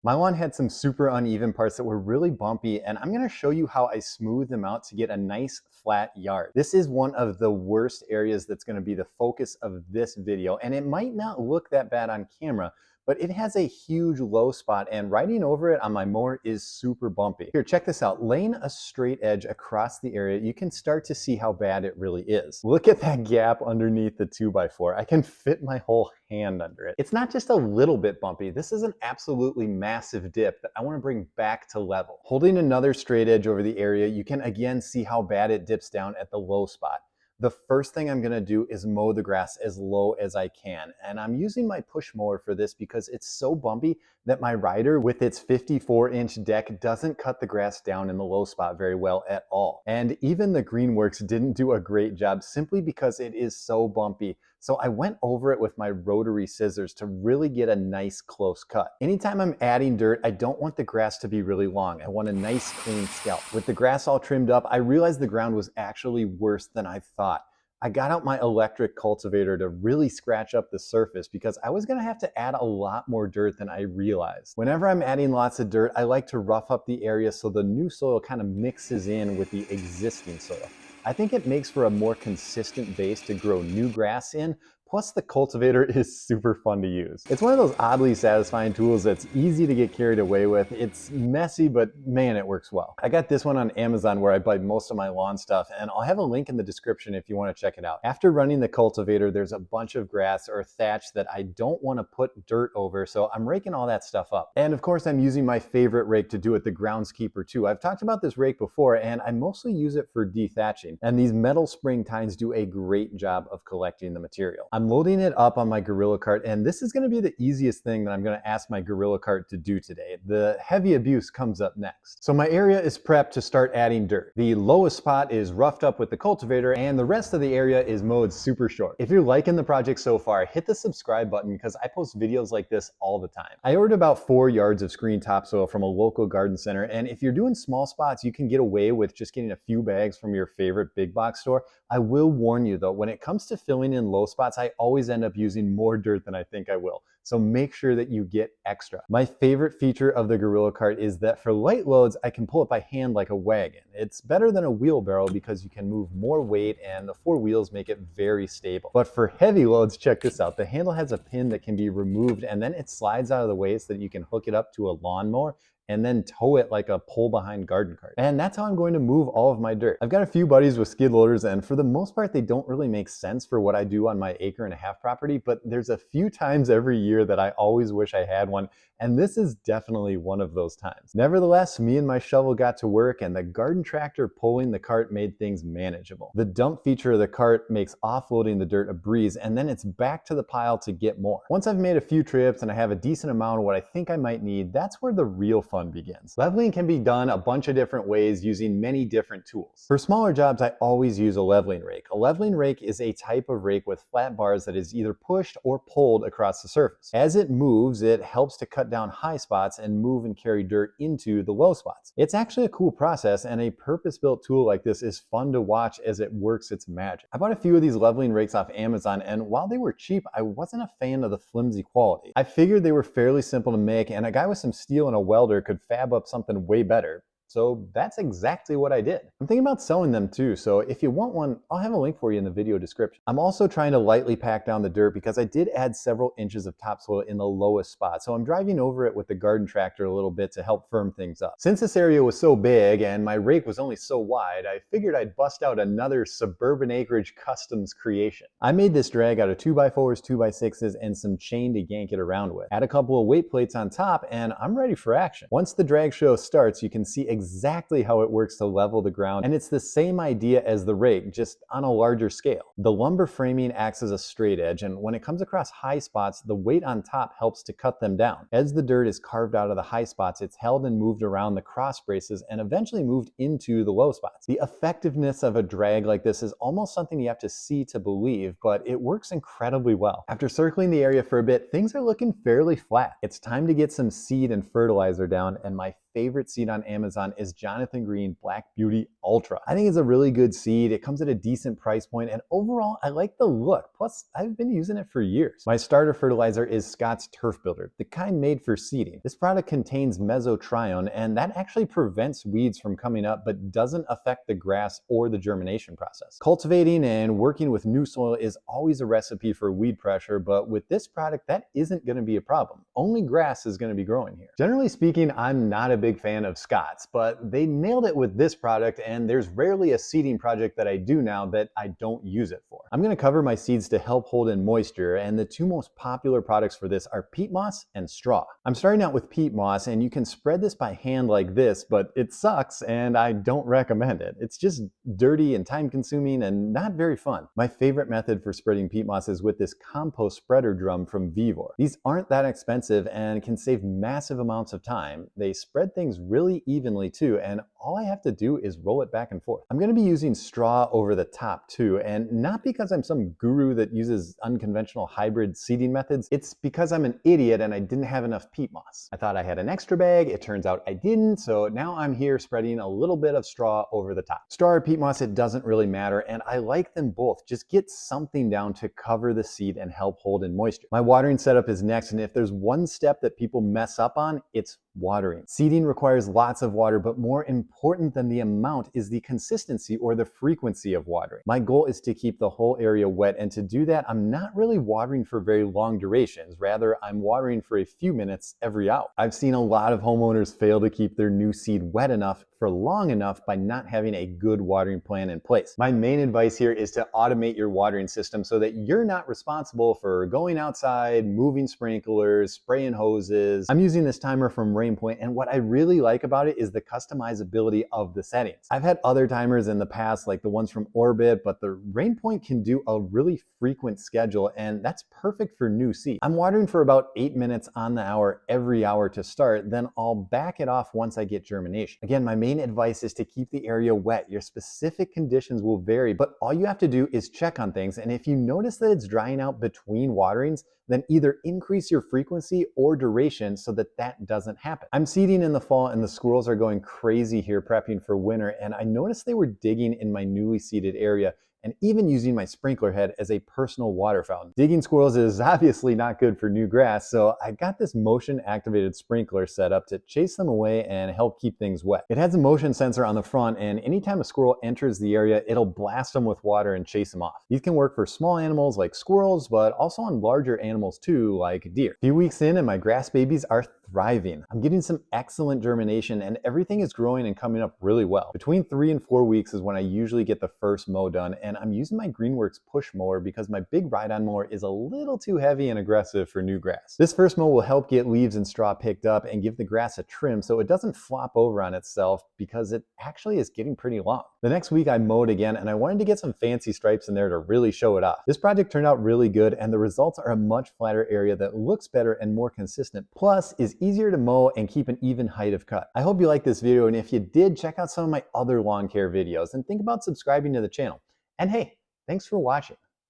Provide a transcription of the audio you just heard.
My lawn had some super uneven parts that were really bumpy, and I'm gonna show you how I smooth them out to get a nice flat yard. This is one of the worst areas that's gonna be the focus of this video, and it might not look that bad on camera, but it has a huge low spot, and riding over it on my mower is super bumpy. Here, check this out. Laying a straight edge across the area, you can start to see how bad it really is. Look at that gap underneath the 2x4. I can fit my whole hand under it. It's not just a little bit bumpy. This is an absolutely massive dip that I want to bring back to level. Holding another straight edge over the area, you can again see how bad it dips down at the low spot. The first thing I'm gonna do is mow the grass as low as I can. And I'm using my push mower for this because it's so bumpy that my rider with its 54-inch deck doesn't cut the grass down in the low spot very well at all. And even the Greenworks didn't do a great job simply because it is so bumpy. So I went over it with my rotary scissors to really get a nice close cut. Anytime I'm adding dirt, I don't want the grass to be really long. I want a nice clean scalp. With the grass all trimmed up, I realized the ground was actually worse than I thought. I got out my electric cultivator to really scratch up the surface because I was gonna have to add a lot more dirt than I realized. Whenever I'm adding lots of dirt, I like to rough up the area so the new soil kind of mixes in with the existing soil. I think it makes for a more consistent base to grow new grass in. Plus, the cultivator is super fun to use. It's one of those oddly satisfying tools that's easy to get carried away with. It's messy, but man, it works well. I got this one on Amazon where I buy most of my lawn stuff, and I'll have a link in the description if you want to check it out. After running the cultivator, there's a bunch of grass or thatch that I don't want to put dirt over, so I'm raking all that stuff up. And of course, I'm using my favorite rake to do it, the groundskeeper too. I've talked about this rake before, and I mostly use it for dethatching. And these metal spring tines do a great job of collecting the material. I'm loading it up on my Gorilla Cart, and this is going to be the easiest thing that I'm going to ask my Gorilla Cart to do today. The heavy abuse comes up next. So my area is prepped to start adding dirt. The lowest spot is roughed up with the cultivator, and the rest of the area is mowed super short. If you're liking the project so far, hit the subscribe button because I post videos like this all the time. I ordered about 4 yards of screen topsoil from a local garden center, and if you're doing small spots, you can get away with just getting a few bags from your favorite big box store. I will warn you though, when it comes to filling in low spots, I always end up using more dirt than I think I will. So make sure that you get extra. My favorite feature of the Gorilla Cart is that for light loads, I can pull it by hand like a wagon. It's better than a wheelbarrow because you can move more weight and the 4 wheels make it very stable. But for heavy loads, check this out. The handle has a pin that can be removed and then it slides out of the way so that you can hook it up to a lawnmower and then tow it like a pull behind garden cart. And that's how I'm going to move all of my dirt. I've got a few buddies with skid loaders, and for the most part, they don't really make sense for what I do on my 1.5 acre property, but there's a few times every year that I always wish I had one, and this is definitely one of those times. Nevertheless, me and my shovel got to work, and the garden tractor pulling the cart made things manageable. The dump feature of the cart makes offloading the dirt a breeze, and then it's back to the pile to get more. Once I've made a few trips and I have a decent amount of what I think I might need, that's where the real fun begins. Leveling can be done a bunch of different ways using many different tools. For smaller jobs, I always use a leveling rake. A leveling rake is a type of rake with flat bars that is either pushed or pulled across the surface. As it moves, it helps to cut down high spots and move and carry dirt into the low spots. It's actually a cool process, and a purpose-built tool like this is fun to watch as it works its magic. I bought a few of these leveling rakes off Amazon, and while they were cheap, I wasn't a fan of the flimsy quality. I figured they were fairly simple to make, and a guy with some steel and a welder could fab up something way better. So that's exactly what I did. I'm thinking about selling them too, so if you want one, I'll have a link for you in the video description. I'm also trying to lightly pack down the dirt because I did add several inches of topsoil in the lowest spot, so I'm driving over it with the garden tractor a little bit to help firm things up. Since this area was so big and my rake was only so wide, I figured I'd bust out another suburban acreage customs creation. I made this drag out of 2x4s, 2x6s, and some chain to yank it around with. Add a couple of weight plates on top, and I'm ready for action. Once the drag show starts, you can see exactly how it works to level the ground, and it's the same idea as the rake, just on a larger scale. The lumber framing acts as a straight edge, and when it comes across high spots, the weight on top helps to cut them down. As the dirt is carved out of the high spots, it's held and moved around the cross braces and eventually moved into the low spots. The effectiveness of a drag like this is almost something you have to see to believe, but it works incredibly well. After circling the area for a bit, things are looking fairly flat. It's time to get some seed and fertilizer down, and my favorite seed on Amazon is Jonathan Green Black Beauty Ultra. I think it's a really good seed. It comes at a decent price point, and overall, I like the look. Plus, I've been using it for years. My starter fertilizer is Scott's Turf Builder, the kind made for seeding. This product contains mesotrione, and that actually prevents weeds from coming up, but doesn't affect the grass or the germination process. Cultivating and working with new soil is always a recipe for weed pressure, but with this product, that isn't going to be a problem. Only grass is going to be growing here. Generally speaking, I'm not a big fan of Scott's, but they nailed it with this product, and there's rarely a seeding project that I do now that I don't use it for. I'm going to cover my seeds to help hold in moisture, and the two most popular products for this are peat moss and straw. I'm starting out with peat moss, and you can spread this by hand like this, but it sucks and I don't recommend it. It's just dirty and time consuming and not very fun. My favorite method for spreading peat moss is with this compost spreader drum from Vevor. These aren't that expensive and can save massive amounts of time. They spread things really evenly too, and all I have to do is roll it back and forth. I'm going to be using straw over the top too, and not because I'm some guru that uses unconventional hybrid seeding methods. It's because I'm an idiot and I didn't have enough peat moss. I thought I had an extra bag. It turns out I didn't, so now I'm here spreading a little bit of straw over the top. Straw or peat moss, it doesn't really matter, and I like them both. Just get something down to cover the seed and help hold in moisture. My watering setup is next, and if there's one step that people mess up on, it's watering. Seeding requires lots of water, but more important than the amount is the consistency or the frequency of watering. My goal is to keep the whole area wet, and to do that, I'm not really watering for very long durations. Rather, I'm watering for a few minutes every hour. I've seen a lot of homeowners fail to keep their new seed wet enough for long enough by not having a good watering plan in place. My main advice here is to automate your watering system so that you're not responsible for going outside, moving sprinklers, spraying hoses. I'm using this timer from Rainpoint, and what I really like about it is the customizability of the settings. I've had other timers in the past, like the ones from Orbit, but the Rainpoint can do a really frequent schedule, and that's perfect for new seed. I'm watering for about 8 minutes on the hour every hour to start, then I'll back it off once I get germination. Again, my main advice is to keep the area wet. Your specific conditions will vary, but all you have to do is check on things, and if you notice that it's drying out between waterings, then either increase your frequency or duration so that that doesn't happen. I'm seeding in the fall, and the squirrels are going crazy here prepping for winter, and I noticed they were digging in my newly seeded area and even using my sprinkler head as a personal water fountain. Digging squirrels is obviously not good for new grass, so I got this motion activated sprinkler set up to chase them away and help keep things wet. It has a motion sensor on the front, and anytime a squirrel enters the area, it'll blast them with water and chase them off. These can work for small animals like squirrels, but also on larger animals too, like deer. A few weeks in, and my grass babies are thriving. I'm getting some excellent germination, and everything is growing and coming up really well. Between 3 and 4 weeks is when I usually get the first mow done, and I'm using my Greenworks push mower because my big ride-on mower is a little too heavy and aggressive for new grass. This first mow will help get leaves and straw picked up and give the grass a trim so it doesn't flop over on itself, because it actually is getting pretty long. The next week I mowed again, and I wanted to get some fancy stripes in there to really show it off. This project turned out really good, and the results are a much flatter area that looks better and more consistent, plus is easier to mow and keep an even height of cut. I hope you liked this video, and if you did, check out some of my other lawn care videos and think about subscribing to the channel. And hey, thanks for watching.